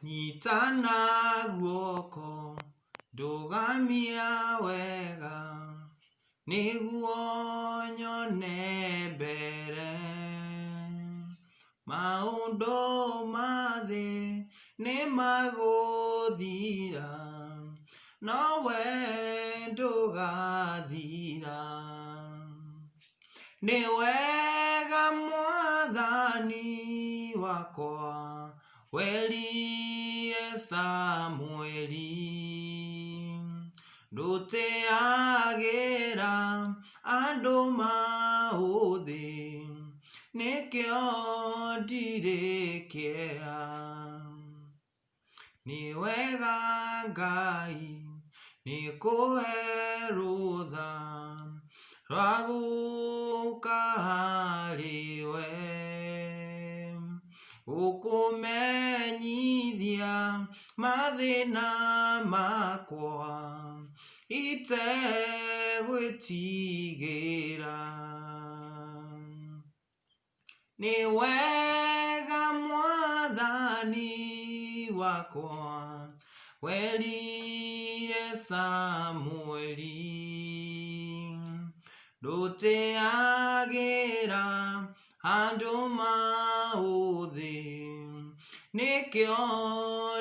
Nyitana guoko ndugamia wega niguo nyone mbere maundu ma thi ni maguthira nowe ndugathira ni wega mwathani wakwa werire Samweli nduteagira andu mauthi nikio ndirikea ni wega Ngai nikuhe rutha rwa guka hariwe ukumenyithia mathina makwa itegwitigira ni wega mwathani wakwa werire Samweli nduteagira andu mauthi nikio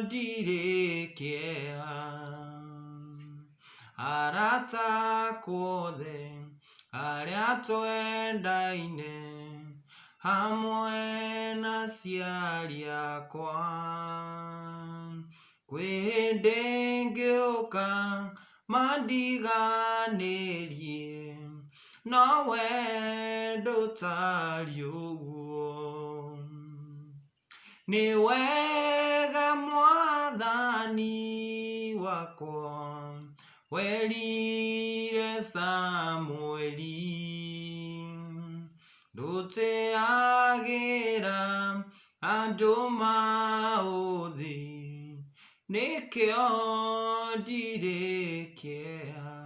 ndirikea arata kuothe aria twendaine hamwe na ciari akwa kwindi ngiuka mandiganirie nowe ndutari uguo ni wega mwathani wakwa werire Samweli nduteagira andu mauthi nikio ndirikea